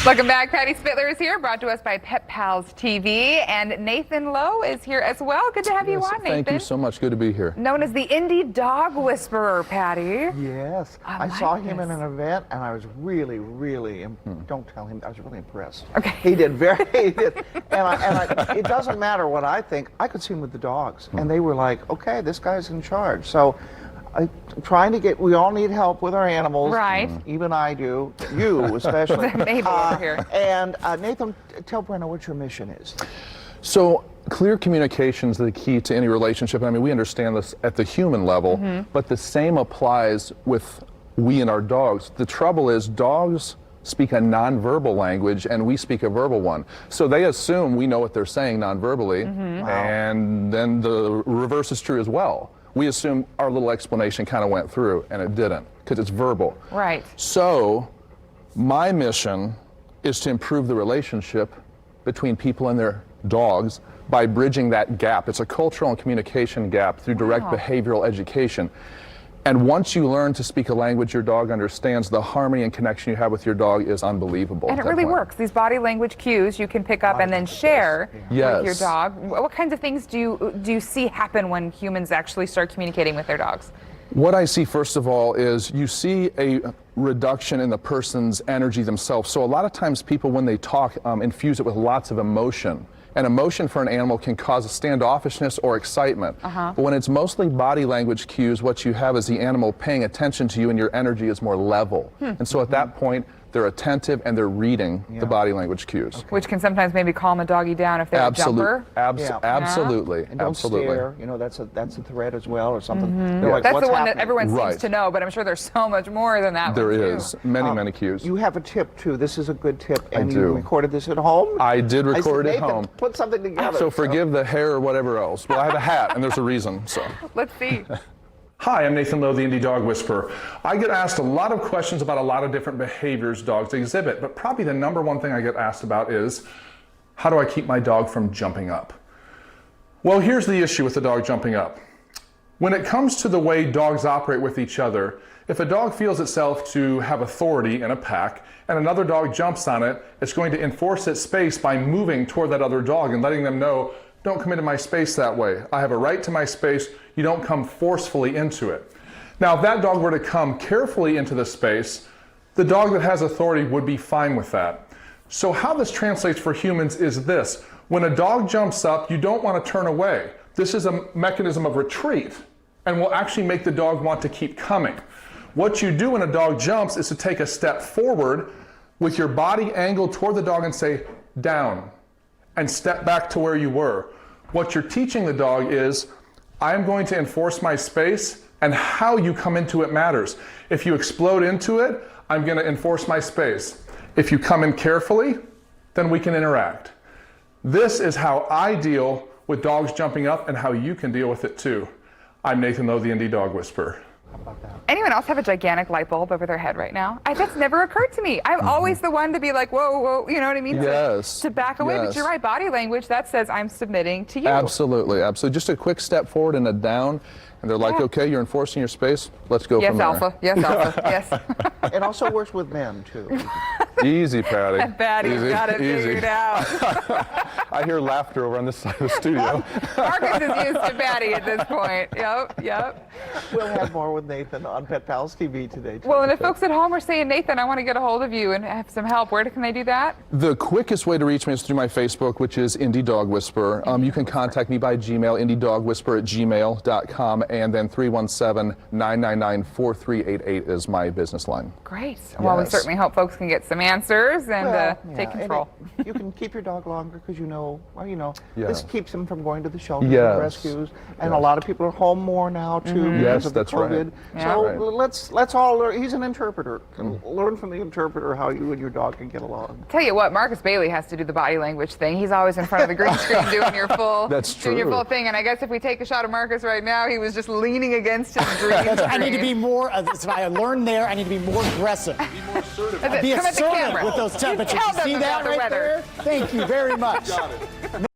Welcome back. Patty Spittler is here, brought to us by Pet Pals TV, and Nathan Lowe is here as well. Good to have you on, Nathan. Thank you so much. Good to be here. Known as the Indy Dog Whisperer, Patty. Yes. I saw him in an event, and I was really, don't tell him, I was really impressed. Okay. He did it doesn't matter what I think. I could see him with the dogs, and they were like, okay, this guy's in charge. So I'm trying to get, we all need help with our animals. Right. Even I do. You especially. Mabel over here. And Nathan, tell Brenna what your mission is. So clear communication is the key to any relationship. I mean, we understand this at the human level, but the same applies with we and our dogs. The trouble is dogs speak a nonverbal language and we speak a verbal one. So they assume we know what they're saying nonverbally, and then the reverse is true as well. We assume our little explanation kind of went through, and it didn't, because it's verbal. Right. So my mission is to improve the relationship between people and their dogs by bridging that gap. It's a cultural and communication gap through direct behavioral education. And once you learn to speak a language your dog understands, the harmony and connection you have with your dog is unbelievable. And it really works. These body language cues you can pick up and then share with your dog. What kinds of things do you see happen when humans actually start communicating with their dogs? What I see, first of all, is you see a reduction in the person's energy themselves. So a lot of times people, when they talk, infuse it with lots of emotion. And emotion for an animal can cause a standoffishness or excitement. But when it's mostly body language cues, what you have is the animal paying attention to you and your energy is more level. And so at that point, they're attentive and they're reading the body language cues. Which can sometimes maybe calm a doggy down if they're a jumper. Absolutely. And don't stare. You know, that's a threat as well, or something. Like, that's what's the one happening? that everyone seems to know, but I'm sure there's so much more than that. There is many cues. You have a tip too. This is a good tip. And I do. You recorded this at home? I did record it at home. Put something together. So forgive the hair or whatever else. Well, I have a hat, and there's a reason. So let's see. Hi, I'm Nathan Lowe, the Indy Dog Whisperer. I get asked a lot of questions about a lot of different behaviors dogs exhibit, but probably the number one thing I get asked about is, how do I keep my dog from jumping up? Well, here's the issue with the dog jumping up. When it comes to the way dogs operate with each other, if a dog feels itself to have authority in a pack and another dog jumps on it, it's going to enforce its space by moving toward that other dog and letting them know, don't come into my space that way. I have a right to my space. You don't come forcefully into it. Now, if that dog were to come carefully into the space, the dog that has authority would be fine with that. So how this translates for humans is this. When a dog jumps up, you don't want to turn away. This is a mechanism of retreat and will actually make the dog want to keep coming. What you do when a dog jumps is to take a step forward with your body angled toward the dog and say, down, and step back to where you were. What you're teaching the dog is, I'm going to enforce my space, and how you come into it matters. If you explode into it, I'm going to enforce my space. If you come in carefully, then we can interact. This is how I deal with dogs jumping up and how you can deal with it too. I'm Nathan Lowe, the Indy Dog Whisperer. Anyone else have a gigantic light bulb over their head right now? That's never occurred to me. I'm always the one to be like, whoa, whoa, you know what I mean? Yes. To back away, but you're right, body language, that says I'm submitting to you. Absolutely. Just a quick step forward and a down, and they're like, okay, you're enforcing your space, let's go from there. Yes, Alpha, yes. It also works with men, too. Easy, Patty. Patty's got it figured out. I hear laughter over on this side of the studio. Marcus is used to Patty at this point. Yep. We'll have more with Nathan on Pet Pals TV today, too. Well, and if folks at home are saying, Nathan, I want to get a hold of you and have some help, where can they do that? The quickest way to reach me is through my Facebook, which is Indy Dog Whisperer. You can contact me by Gmail, indydogwhisperer@gmail.com, and then 317-999-4388 is my business line. Great. Well, we certainly hope folks can get some answers and take control. And you can keep your dog longer because this keeps him from going to the shelter and rescues. And a lot of people are home more now too because of the COVID. So let's all learn. He's an interpreter. Learn from the interpreter how you and your dog can get along. Tell you what, Marcus Bailey has to do the body language thing. He's always in front of the green screen doing your full doing your full thing. And I guess if we take a shot of Marcus right now, he was just leaning against his green screen. I need to be more. I learned there. I need to be more aggressive. Be more assertive. Be assertive with those temperatures. You see that right there? Thank you very much. Got it.